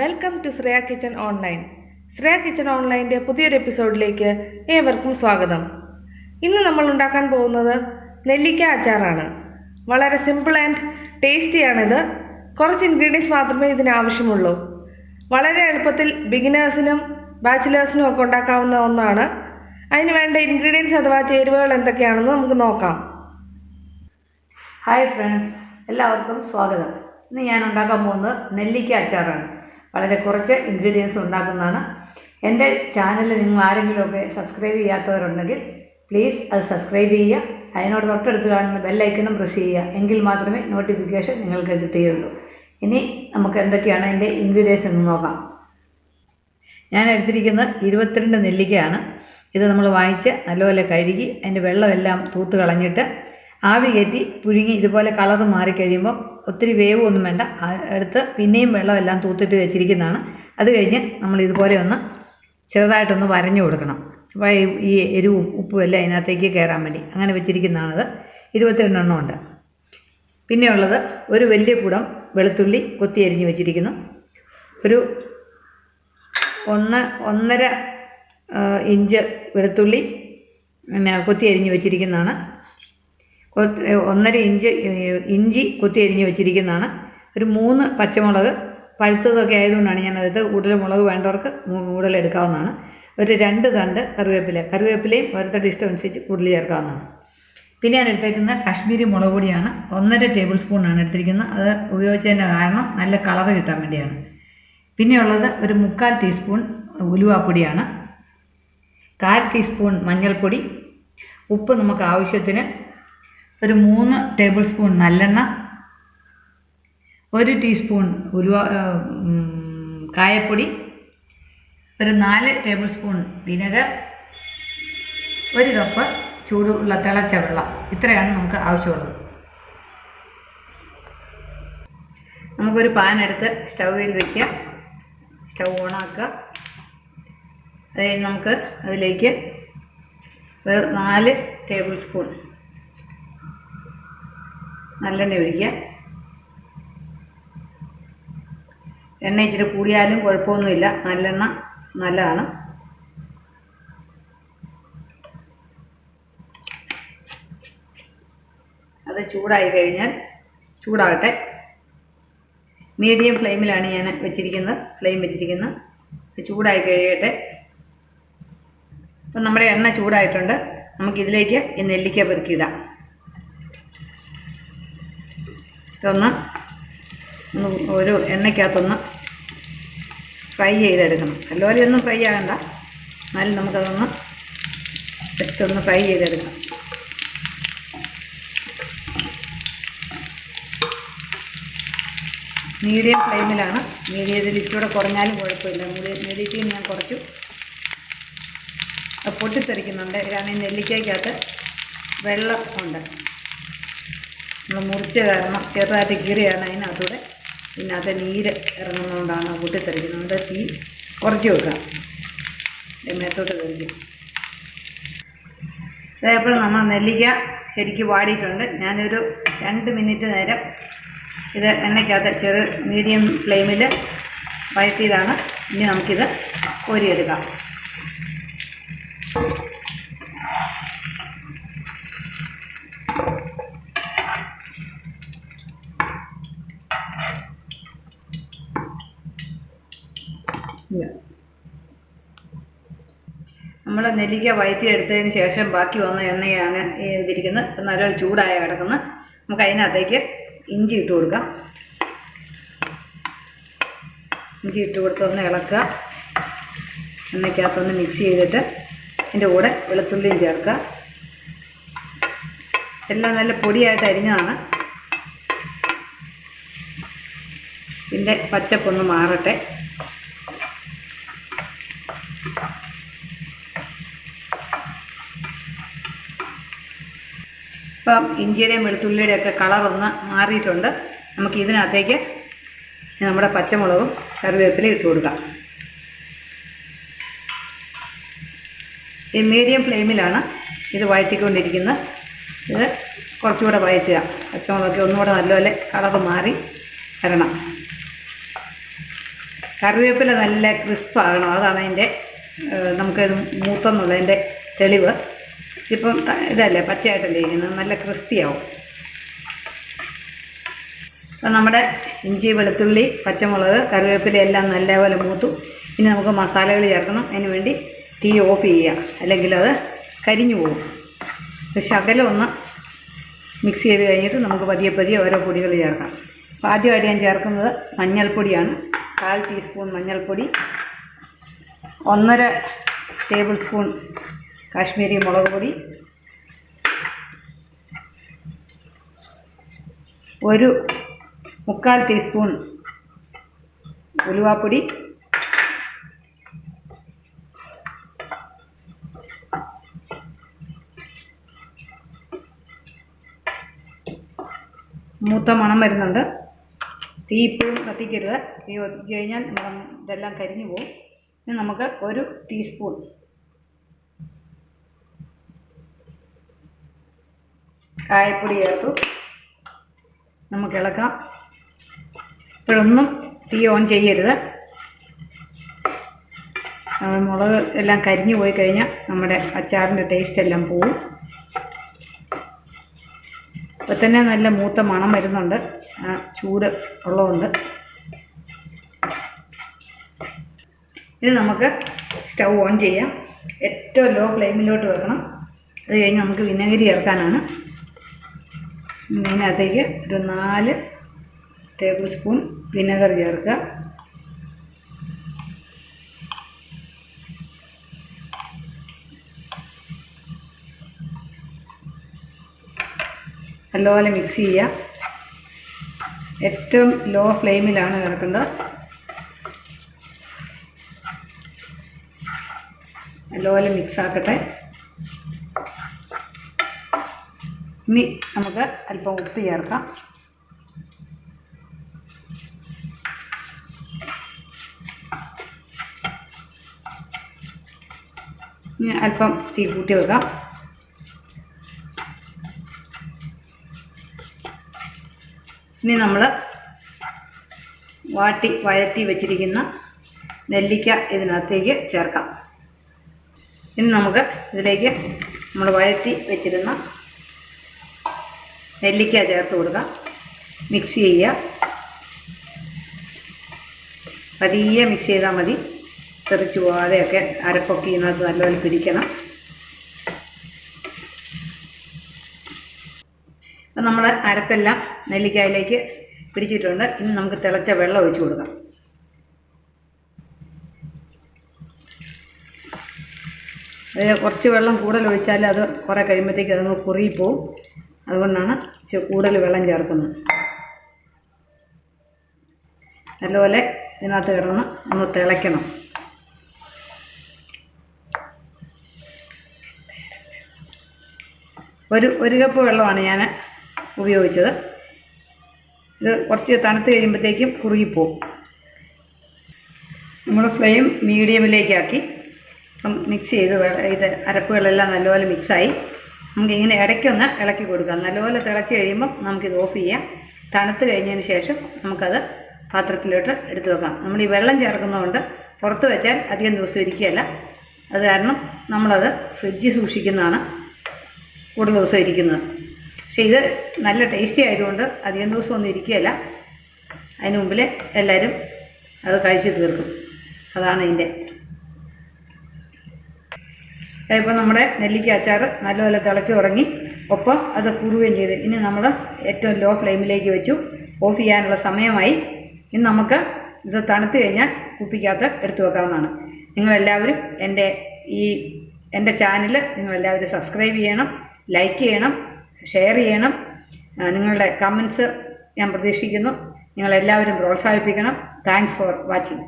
Welcome to Shreya kitchen online. Shreya kitchen ഓൺലൈൻ്റെ പുതിയൊരു എപ്പിസോഡിലേക്ക് ഏവർക്കും സ്വാഗതം. ഇന്ന് നമ്മൾ ഉണ്ടാക്കാൻ പോകുന്നത് നെല്ലിക്ക അച്ചാറാണ്. വളരെ സിമ്പിൾ ആൻഡ് ടേസ്റ്റിയാണിത്. കുറച്ച് ഇൻഗ്രീഡിയൻസ് മാത്രമേ ഇതിന് ആവശ്യമുള്ളൂ. വളരെ എളുപ്പത്തിൽ ബിഗിനേഴ്സിനും ബാച്ചിലേഴ്സിനും ഒക്കെ ഉണ്ടാക്കാവുന്ന ഒന്നാണ്. അതിന് വേണ്ട ഇൻഗ്രീഡിയൻസ് അഥവാ ചേരുവകൾ എന്തൊക്കെയാണെന്ന് നമുക്ക് നോക്കാം. ഹായ് ഫ്രണ്ട്സ്, എല്ലാവർക്കും സ്വാഗതം. ഇന്ന് ഞാൻ ഉണ്ടാക്കാൻ പോകുന്നത് നെല്ലിക്ക അച്ചാറാണ്. വളരെ കുറച്ച് ഇൻഗ്രീഡിയൻസ് ഉണ്ടാക്കുന്നതാണ്. എൻ്റെ ചാനൽ നിങ്ങൾ ആരെങ്കിലുമൊക്കെ സബ്സ്ക്രൈബ് ചെയ്യാത്തവരുണ്ടെങ്കിൽ പ്ലീസ് അത് സബ്സ്ക്രൈബ് ചെയ്യുക. അതിനോട് തൊട്ടടുത്ത് കാണുന്ന ബെല്ലൈക്കണും പ്രസ് ചെയ്യുക. എങ്കിൽ മാത്രമേ നോട്ടിഫിക്കേഷൻ നിങ്ങൾക്ക് കിട്ടുകയുള്ളൂ. ഇനി നമുക്ക് എന്തൊക്കെയാണ് അതിൻ്റെ ഇൻഗ്രീഡിയൻസ് എന്ന് നോക്കാം. ഞാൻ എടുത്തിരിക്കുന്നത് 22 നെല്ലിക്കയാണ്. ഇത് നമ്മൾ വാങ്ങിച്ച് നല്ലപോലെ കഴുകി അതിൻ്റെ വെള്ളമെല്ലാം തൂത്ത് കളഞ്ഞിട്ട് ആവി കയറ്റി പുഴുങ്ങി ഇതുപോലെ കളർ മാറിക്കഴിയുമ്പോൾ ഒത്തിരി വേവ് ഒന്നും വേണ്ട, എടുത്ത് പിന്നെയും വെള്ളമെല്ലാം തൂത്തിട്ട് വെച്ചിരിക്കുന്നതാണ്. അത് കഴിഞ്ഞ് നമ്മൾ ഇതുപോലെ ഒന്ന് ചെറുതായിട്ടൊന്ന് വരഞ്ഞു കൊടുക്കണം. അപ്പോൾ ഈ എരിവും ഉപ്പും എല്ലാം അതിനകത്തേക്ക് കയറാൻ വേണ്ടി അങ്ങനെ വെച്ചിരിക്കുന്നതാണത്. 22 എണ്ണം ഉണ്ട്. പിന്നെയുള്ളത് ഒരു വലിയ കുടം വെളുത്തുള്ളി കൊത്തി അരിഞ്ഞ് വെച്ചിരിക്കുന്നു. ഒരു 1.5 ഇഞ്ച് വെളുത്തുള്ളി പിന്നെ കൊത്തി അരിഞ്ഞ് വെച്ചിരിക്കുന്നതാണ്. 1.5 ഇഞ്ച് ഇഞ്ചി കൊത്തി അരിഞ്ഞ് വെച്ചിരിക്കുന്നതാണ്. ഒരു 3 പച്ചമുളക് പഴുത്തതൊക്കെ ആയതുകൊണ്ടാണ് ഞാനത്. കൂടുതൽ മുളക് വേണ്ടവർക്ക് കൂടുതൽ എടുക്കാവുന്നതാണ്. ഒരു 2 തണ്ട് കറിവേപ്പിലയും ഓരോരുത്തരുടെ ഇഷ്ടം അനുസരിച്ച് കൂടുതൽ ചേർക്കാവുന്നതാണ്. പിന്നെ ഞാൻ എടുത്തേക്കുന്ന കാശ്മീരി മുളക് പൊടിയാണ്. 1.5 ടേബിൾ സ്പൂണാണ് എടുത്തിരിക്കുന്നത്. അത് ഉപയോഗിച്ചതിൻ്റെ കാരണം നല്ല കളർ കിട്ടാൻ വേണ്ടിയാണ്. പിന്നെയുള്ളത് ഒരു 3/4 ടീസ്പൂൺ ഉലുവാപ്പൊടിയാണ്. 1/4 ടീസ്പൂൺ മഞ്ഞൾപ്പൊടി, ഉപ്പ് നമുക്ക് ആവശ്യത്തിന്, ഒരു 3 ടേബിൾ സ്പൂൺ നല്ലെണ്ണ, 1 ടീസ്പൂൺ കായപ്പൊടി, ഒരു 4 ടേബിൾ സ്പൂൺ വിനെഗർ, 1 കപ്പ് ചൂടുള്ള തിളച്ച വെള്ളം. ഇത്രയാണ് നമുക്ക് ആവശ്യമുള്ളത്. നമുക്കൊരു പാൻ എടുത്ത് സ്റ്റൗവിൽ വയ്ക്കുക. സ്റ്റൗ ഓണാക്കുക. അത് കഴിഞ്ഞ് നമുക്ക് അതിലേക്ക് 4 ടേബിൾ സ്പൂൺ നല്ലെണ്ണ ഒഴിക്കുക. എണ്ണ ഇച്ചിരി കൂടിയാലും കുഴപ്പമൊന്നുമില്ല, നല്ലെണ്ണ നല്ലതാണ്. അത് ചൂടായി കഴിഞ്ഞാൽ ചൂടാകട്ടെ. മീഡിയം ഫ്ലെയിമിലാണ് ഞാൻ വെച്ചിരിക്കുന്നത്. ചൂടായി കഴിയട്ടെ. അപ്പം നമ്മുടെ എണ്ണ ചൂടായിട്ടുണ്ട്. നമുക്കിതിലേക്ക് ഈ നെല്ലിക്ക പെറുക്കിയിടാം. ഇതൊന്ന് ഒരു എണ്ണയ്ക്കകത്തൊന്ന് ഫ്രൈ ചെയ്തെടുക്കണം. നല്ലപോലെയൊന്നും ഫ്രൈ ആകണ്ട, എന്നാലും നമുക്കതൊന്ന് ജസ്റ്റ് ഒന്ന് ഫ്രൈ ചെയ്തെടുക്കണം. മീഡിയം ഫ്ലെയിമിലാണ്. മീഡിയത്തിൽ ഇച്ചിരി കുറഞ്ഞാലും കുഴപ്പമില്ല. മീഡിയത്തിൽ ഞാൻ കുറച്ചു. അത് പൊട്ടിത്തെറിക്കുന്നുണ്ട്. കാരണം ഈ നെല്ലിക്കകത്ത് വെള്ളം ഉണ്ട്. നമ്മൾ മുറിച്ച കാരണം ചെറുതായിട്ട് കീറിയാണ് അതിനകത്തൂടെ. പിന്നെ അത് നീര് ഇറങ്ങുന്നതുകൊണ്ടാണ് പൊട്ടിത്തെറിക്കുന്നത്. തീ കുറച്ച് വെക്കാം, മേത്തോട്ട് തെറിക്കും. അതേപോലെ നമ്മൾ നെല്ലിക്ക ശരിക്കും വാടിയിട്ടുണ്ട്. ഞാനൊരു 2 മിനിറ്റ് നേരം ഇത് എണ്ണയ്ക്കകത്ത് മീഡിയം ഫ്ലെയിമിൽ വഴറ്റിയതാണ്. ഇനി നമുക്കിത് കോരിയെടുക്കാം. നമ്മൾ നെല്ലിക്ക വഴറ്റിയെടുത്തതിന് ശേഷം ബാക്കി വന്ന എണ്ണയാണ് ഇതിരിക്കുന്നത്. നല്ലൊരു ചൂടായ കിടക്കുന്നത്. നമുക്ക് അതിനകത്തേക്ക് ഇഞ്ചി ഇട്ട് കൊടുക്കാം. ഇഞ്ചി ഇട്ട് കൊടുത്ത് ഒന്ന് ഇളക്കുക. എണ്ണയ്ക്കകത്തൊന്ന് മിക്സ് ചെയ്തിട്ട് അതിൻ്റെ കൂടെ വെളുത്തുള്ളിയും ചേർക്കുക. എല്ലാം നല്ല പൊടിയായിട്ട് അരിഞ്ഞതാണ്. ഇതിൻ്റെ പച്ചപ്പൊന്ന് മാറട്ടെ. ഇപ്പം ഇഞ്ചിയുടെയും വെളുത്തുള്ളിയുടെയും ഒക്കെ കളറൊന്ന് മാറിയിട്ടുണ്ട്. നമുക്ക് ഇതിനകത്തേക്ക് നമ്മുടെ പച്ചമുളകും കറിവേപ്പിലയും ഇട്ട് കൊടുക്കാം. ഈ മീഡിയം ഫ്ലെയിമിലാണ് ഇത് വഴറ്റിക്കൊണ്ടിരിക്കുന്നത്. ഇത് കുറച്ചുകൂടെ വഴറ്റുക. പച്ചമുളകൊക്കെ ഒന്നുകൂടെ നല്ലപോലെ കളറ് മാറി വരണം. കറിവേപ്പില നല്ല ക്രിസ്പാകണം, അതാണ് അതിൻ്റെ നമുക്കത് മൂത്തെന്നുള്ളതിൻ്റെ തെളിവ്. ഇപ്പം ഇതല്ലേ പച്ചയായിട്ടല്ലേ ഇരിക്കുന്നത്, നല്ല ക്രിസ്പിയാവും. അപ്പം നമ്മുടെ ഇഞ്ചി, വെളുത്തുള്ളി, പച്ചമുളക്, കറിവേപ്പില എല്ലാം നല്ലപോലെ മൂത്തു. ഇനി നമുക്ക് മസാലകൾ ചേർക്കണം. അതിന് വേണ്ടി തീ ഓഫ് ചെയ്യുക, അല്ലെങ്കിൽ അത് കരിഞ്ഞു പോകും. ശകലം ഒന്ന് മിക്സ് ചെയ്ത് കഴിഞ്ഞിട്ട് നമുക്ക് പതിയെ ഓരോ പൊടികൾ ചേർക്കാം. അപ്പോൾ ആദ്യമായിട്ട് ഞാൻ ചേർക്കുന്നത് മഞ്ഞൾപ്പൊടിയാണ്. 1/4 ടീസ്പൂൺ മഞ്ഞൾപ്പൊടി, 1.5 ടേബിൾ സ്പൂൺ കാശ്മീരി മുളക് പൊടി, 1/4 ടീസ്പൂൺ ഉലുവാപ്പൊടി, മൂത്ത മണം വരുന്നുണ്ട്. തീ ഇപ്പോഴും കത്തിക്കരുത്, തീ കത്തിച്ച് കഴിഞ്ഞാൽ ഇതെല്ലാം കരിഞ്ഞു പോകും. ഇനി നമുക്ക് 1 ടീസ്പൂൺ കായപ്പൊടി ചേർത്തു നമുക്ക് ഇളക്കാം. ഇപ്പോഴൊന്നും തീ ഓൺ ചെയ്യരുത്. മുളക് എല്ലാം കരിഞ്ഞു പോയി കഴിഞ്ഞാൽ നമ്മുടെ അച്ചാറിൻ്റെ ടേസ്റ്റ് എല്ലാം പോവും. ഇപ്പോൾ തന്നെ നല്ല മൂത്ത മണം വരുന്നുണ്ട്, ചൂട് ഉള്ളതുകൊണ്ട്. ഇത് നമുക്ക് സ്റ്റൗ ഓൺ ചെയ്യാം. ഏറ്റവും ലോ ഫ്ലെയിമിലോട്ട് വെക്കണം. അത് കഴിഞ്ഞ് നമുക്ക് വിനാഗിരി ചേർക്കാനാണ്. ഇതിനകത്തേക്ക് ഒരു 4 ടേബിൾ സ്പൂൺ വിനെഗർ ചേർക്കുക. നല്ലപോലെ മിക്സ് ചെയ്യുക. ഏറ്റവും ലോ ഫ്ലെയിമിലാണ് കിടക്കേണ്ടത്. നല്ലപോലെ മിക്സ് ആക്കട്ടെ. ഇനി നമുക്ക് അല്പം ഉപ്പ് ചേർക്കാം. ഇനി അല്പം തീ കൂട്ടി വെക്കാം. ഇനി നമ്മൾ വഴറ്റി വെച്ചിരിക്കുന്ന നെല്ലിക്ക ഇതിനകത്തേക്ക് ചേർക്കാം. ഇനി നമുക്ക് ഇതിലേക്ക് നമ്മൾ വഴറ്റി വെച്ചിരുന്ന നെല്ലിക്ക ചേർത്ത് കൊടുക്കാം. മിക്സ് ചെയ്യുക. പതിയെ മിക്സ് ചെയ്താൽ മതി, തെറിച്ച് പോകാതെയൊക്കെ അരപ്പൊക്കെ ഇതിനകത്ത് നല്ലപോലെ പിടിക്കണം. അപ്പം നമ്മൾ അരപ്പെല്ലാം നെല്ലിക്കായിലേക്ക് പിടിച്ചിട്ടുണ്ട്. ഇനി നമുക്ക് തിളച്ച വെള്ളം ഒഴിച്ചു കൊടുക്കാം. അതിൽ കുറച്ച് വെള്ളം കൂടുതൽ ഒഴിച്ചാൽ അത് കുറേ കഴിയുമ്പോഴത്തേക്ക് അതങ്ങ് കുറുകിപ്പോവും. അതുകൊണ്ടാണ് കൂടുതൽ വെള്ളം ചേർക്കുന്നത്. നല്ലപോലെ ഇതിനകത്ത് കിടന്ന് ഒന്ന് തിളയ്ക്കണം. ഒരു കപ്പ് വെള്ളമാണ് ഞാൻ ഉപയോഗിച്ചത്. ഇത് കുറച്ച് തണുത്ത് കഴിയുമ്പോഴത്തേക്കും കുറുകിപ്പോവും. നമ്മൾ ഫ്ലെയിം മീഡിയമിലേക്കാക്കി അപ്പം മിക്സ് ചെയ്ത് ഇത് അരപ്പുകളെല്ലാം നല്ലപോലെ മിക്സായി. നമുക്കിങ്ങനെ ഇടയ്ക്കൊന്ന് ഇളക്കി കൊടുക്കാം. നല്ലപോലെ തിളച്ച് കഴിയുമ്പം നമുക്കിത് ഓഫ് ചെയ്യാം. തണുത്ത് കഴിഞ്ഞതിന് ശേഷം നമുക്കത് പാത്രത്തിലോട്ട് എടുത്തു വെക്കാം. നമ്മൾ ഈ വെള്ളം ചേർക്കുന്നതുകൊണ്ട് പുറത്ത് വെച്ചാൽ അധികം ദിവസം ഇരിക്കുകയല്ല. അത് കാരണം നമ്മളത് ഫ്രിഡ്ജിൽ സൂക്ഷിക്കുന്നതാണ് കൂടുതൽ ദിവസം ഇരിക്കുന്നത്. പക്ഷേ ഇത് നല്ല ടേസ്റ്റി ആയതുകൊണ്ട് അധികം ദിവസമൊന്നും ഇരിക്കുകയല്ല. അതിന് മുമ്പിൽ എല്ലാവരും അത് കഴിച്ച് തീർക്കും. അതാണ് ഇതിൻ്റെ. ഇപ്പോൾ നമ്മുടെ നെല്ലിക്ക അച്ചാർ നല്ലപോലെ തിളച്ച് തുടങ്ങി. ഒപ്പം അത് കുറുകയും ചെയ്ത് ഇനി നമ്മൾ ഏറ്റവും ലോ ഫ്ലെയിമിലേക്ക് വെച്ചു. ഓഫ് ചെയ്യാനുള്ള സമയമായി. ഇനി നമുക്ക് ഇത് തണുത്ത് കഴിഞ്ഞാൽ കുപ്പിക്കകത്ത് എടുത്തു വെക്കാവുന്നതാണ്. നിങ്ങളെല്ലാവരും എൻ്റെ ചാനൽ നിങ്ങളെല്ലാവരും സബ്സ്ക്രൈബ് ചെയ്യണം, ലൈക്ക് ചെയ്യണം, ഷെയർ ചെയ്യണം. നിങ്ങളുടെ കമൻസ് ഞാൻ പ്രതീക്ഷിക്കുന്നു. നിങ്ങളെല്ലാവരും പ്രോത്സാഹിപ്പിക്കണം. Thanks for watching.